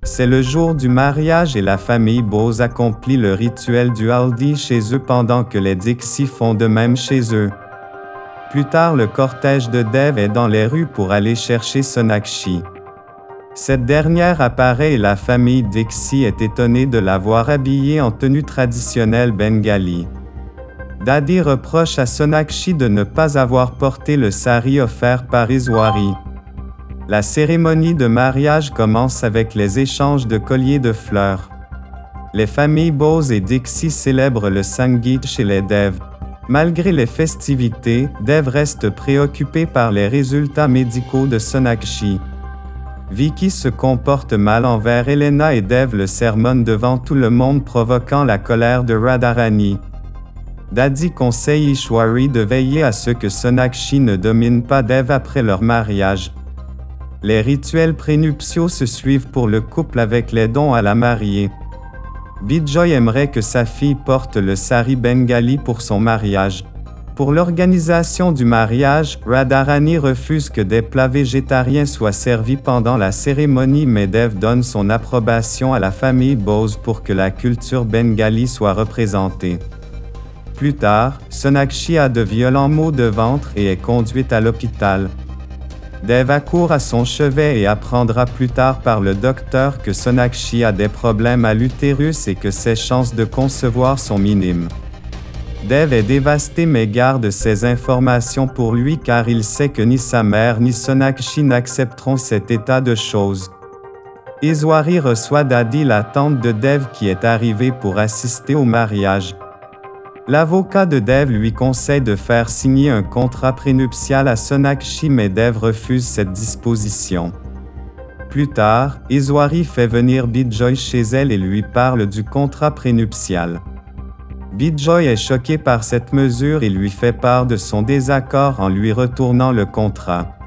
C'est le jour du mariage et la famille Bose accomplit le rituel du haldi chez eux pendant que les Dixie font de même chez eux. Plus tard, le cortège de Dev est dans les rues pour aller chercher Sonakshi. Cette dernière apparaît et la famille Dixie est étonnée de la voir habillée en tenue traditionnelle bengali. Dadi reproche à Sonakshi de ne pas avoir porté le sari offert par Iswari. La cérémonie de mariage commence avec les échanges de colliers de fleurs. Les familles Bose et Dixie célèbrent le Sangeet chez les Dev. Malgré les festivités, Dev reste préoccupé par les résultats médicaux de Sonakshi. Vicky se comporte mal envers Elena et Dev le sermonne devant tout le monde provoquant la colère de Radharani. Dadi conseille Ishwari de veiller à ce que Sonakshi ne domine pas Dev après leur mariage. Les rituels prénuptiaux se suivent pour le couple avec les dons à la mariée. Bijoy aimerait que sa fille porte le sari bengali pour son mariage. Pour l'organisation du mariage, Radharani refuse que des plats végétariens soient servis pendant la cérémonie, mais Dev donne son approbation à la famille Bose pour que la culture bengali soit représentée. Plus tard, Sonakshi a de violents maux de ventre et est conduite à l'hôpital. Dev accourt à son chevet et apprendra plus tard par le docteur que Sonakshi a des problèmes à l'utérus et que ses chances de concevoir sont minimes. Dev est dévasté mais garde ces informations pour lui car il sait que ni sa mère ni Sonakshi n'accepteront cet état de choses. Iswari reçoit Dadi, la tante de Dev qui est arrivée pour assister au mariage. L'avocat de Dev lui conseille de faire signer un contrat prénuptial à Sonakshi mais Dev refuse cette disposition. Plus tard, Iswari fait venir Bijoy chez elle et lui parle du contrat prénuptial. Bijoy est choqué par cette mesure et lui fait part de son désaccord en lui retournant le contrat.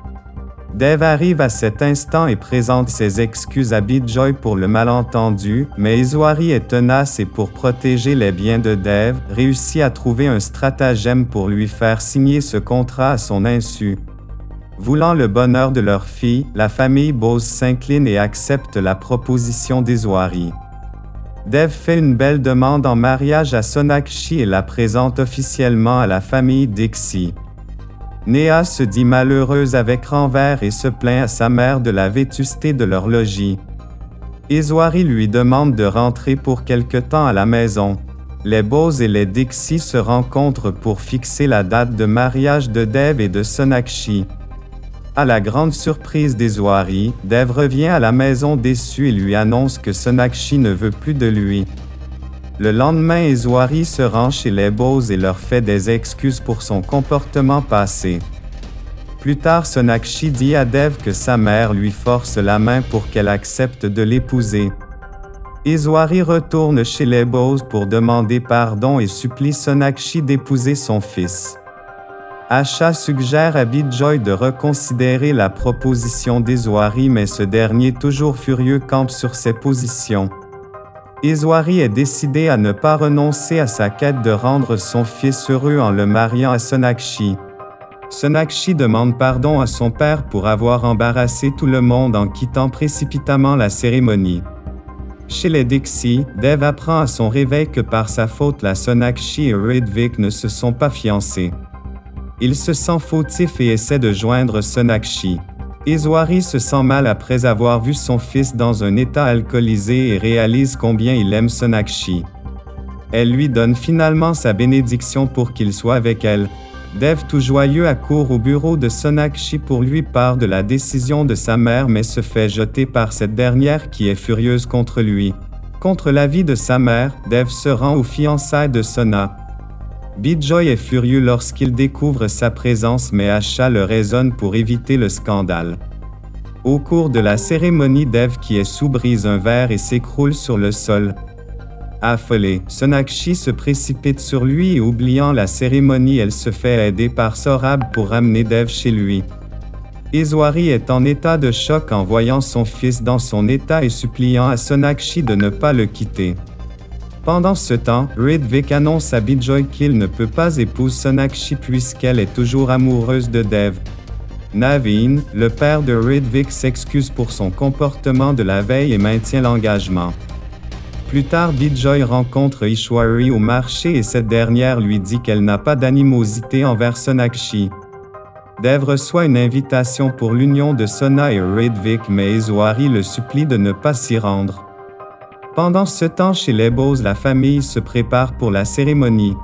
Dev arrive à cet instant et présente ses excuses à Bijoy pour le malentendu, mais Iswari est tenace et pour protéger les biens de Dev, réussit à trouver un stratagème pour lui faire signer ce contrat à son insu. Voulant le bonheur de leur fille, la famille Bose s'incline et accepte la proposition d'Iswari. Dev fait une belle demande en mariage à Sonakshi et la présente officiellement à la famille Dixie. Neha se dit malheureuse avec Ranver et se plaint à sa mère de la vétusté de leur logis. Iswari lui demande de rentrer pour quelque temps à la maison. Les Bose et les Dixie se rencontrent pour fixer la date de mariage de Dev et de Sonakshi. À la grande surprise d'Iswari, Dev revient à la maison déçu et lui annonce que Sonakshi ne veut plus de lui. Le lendemain, Iswari se rend chez les Bose et leur fait des excuses pour son comportement passé. Plus tard, Sonakshi dit à Dev que sa mère lui force la main pour qu'elle accepte de l'épouser. Iswari retourne chez les Bose pour demander pardon et supplie Sonakshi d'épouser son fils. Asha suggère à Bijoy de reconsidérer la proposition d'Iswari mais ce dernier, toujours furieux, campe sur ses positions. Iswari est décidé à ne pas renoncer à sa quête de rendre son fils heureux en le mariant à Sonakshi. Sonakshi demande pardon à son père pour avoir embarrassé tout le monde en quittant précipitamment la cérémonie. Chez les Dixie, Dev apprend à son réveil que par sa faute la Sonakshi et Ridvik ne se sont pas fiancés. Il se sent fautif et essaie de joindre Sonakshi. Iswari se sent mal après avoir vu son fils dans un état alcoolisé et réalise combien il aime Sonakshi. Elle lui donne finalement sa bénédiction pour qu'il soit avec elle. Dev, tout joyeux, accourt au bureau de Sonakshi pour lui parler de la décision de sa mère mais se fait jeter par cette dernière qui est furieuse contre lui. Contre l'avis de sa mère, Dev se rend aux fiançailles de Sona. Bijoy est furieux lorsqu'il découvre sa présence mais Asha le raisonne pour éviter le scandale. Au cours de la cérémonie, Dev qui est sous brise un verre et s'écroule sur le sol. Affolée, Sonakshi se précipite sur lui et oubliant la cérémonie, elle se fait aider par Sorab pour ramener Dev chez lui. Iswari est en état de choc en voyant son fils dans son état et suppliant à Sonakshi de ne pas le quitter. Pendant ce temps, Ridvik annonce à Bijoy qu'il ne peut pas épouser Sonakshi puisqu'elle est toujours amoureuse de Dev. Naveen, le père de Ritwik, s'excuse pour son comportement de la veille et maintient l'engagement. Plus tard, Bijoy rencontre Ishwari au marché et cette dernière lui dit qu'elle n'a pas d'animosité envers Sonakshi. Dev reçoit une invitation pour l'union de Sona et Ritwik, mais Ishwari le supplie de ne pas s'y rendre. Pendant ce temps, chez les Bose, la famille se prépare pour la cérémonie.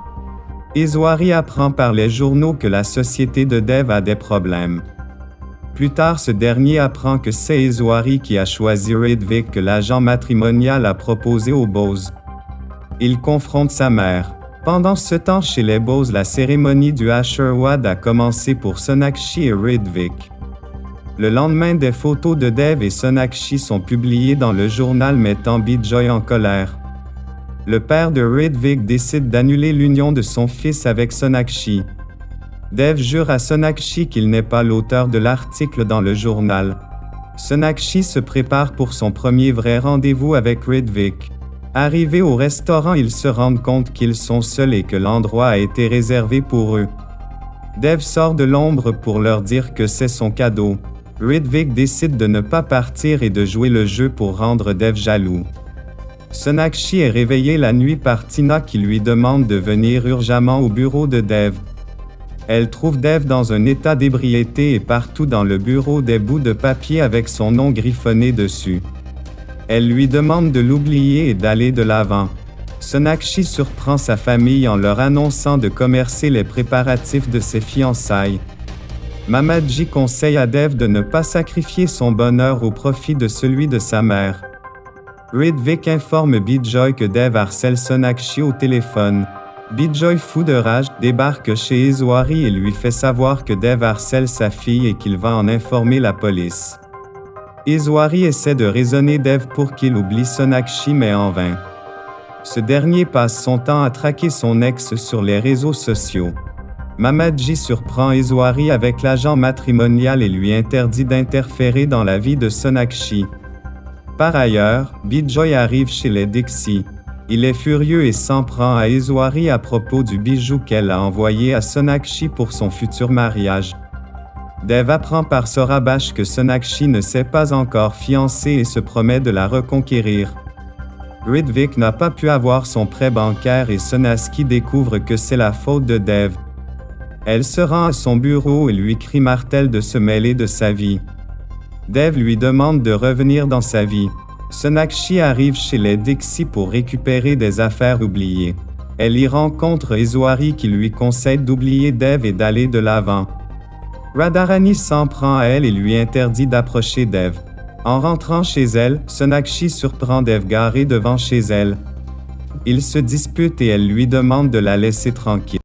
Ishwari apprend par les journaux que la société de Dev a des problèmes. Plus tard, ce dernier apprend que c'est Ishwari qui a choisi Ritwik que l'agent matrimonial a proposé aux Bose. Il confronte sa mère. Pendant ce temps, chez les Bose, la cérémonie du Ashirwad a commencé pour Sonakshi et Ritwik. Le lendemain, des photos de Dev et Sonakshi sont publiées dans le journal, mettant Bijoy en colère. Le père de Ritwik décide d'annuler l'union de son fils avec Sonakshi. Dev jure à Sonakshi qu'il n'est pas l'auteur de l'article dans le journal. Sonakshi se prépare pour son premier vrai rendez-vous avec Ritwik. Arrivés au restaurant, ils se rendent compte qu'ils sont seuls et que l'endroit a été réservé pour eux. Dev sort de l'ombre pour leur dire que c'est son cadeau. Ritwik décide de ne pas partir et de jouer le jeu pour rendre Dev jaloux. Sonakshi est réveillée la nuit par Tina qui lui demande de venir urgemment au bureau de Dev. Elle trouve Dev dans un état d'ébriété et partout dans le bureau des bouts de papier avec son nom griffonné dessus. Elle lui demande de l'oublier et d'aller de l'avant. Sonakshi surprend sa famille en leur annonçant de commencer les préparatifs de ses fiançailles. Mamaji conseille à Dev de ne pas sacrifier son bonheur au profit de celui de sa mère. Ritwik informe Bijoy que Dev harcèle Sonakshi au téléphone. Bijoy, fou de rage, débarque chez Ishwari et lui fait savoir que Dev harcèle sa fille et qu'il va en informer la police. Ishwari essaie de raisonner Dev pour qu'il oublie Sonakshi, mais en vain. Ce dernier passe son temps à traquer son ex sur les réseaux sociaux. Mamaji surprend Ishwari avec l'agent matrimonial et lui interdit d'interférer dans la vie de Sonakshi. Par ailleurs, Bijoy arrive chez les Dixie. Il est furieux et s'en prend à Ishwari à propos du bijou qu'elle a envoyé à Sonakshi pour son futur mariage. Dev apprend par Sorabash que Sonakshi ne s'est pas encore fiancée et se promet de la reconquérir. Ritwik n'a pas pu avoir son prêt bancaire et Sonaski découvre que c'est la faute de Dev. Elle se rend à son bureau et lui crie martel de se mêler de sa vie. Dev lui demande de revenir dans sa vie. Sonakshi arrive chez les Dixie pour récupérer des affaires oubliées. Elle y rencontre Ishwari qui lui conseille d'oublier Dev et d'aller de l'avant. Radharani s'en prend à elle et lui interdit d'approcher Dev. En rentrant chez elle, Sonakshi surprend Dev garé devant chez elle. Ils se disputent et elle lui demande de la laisser tranquille.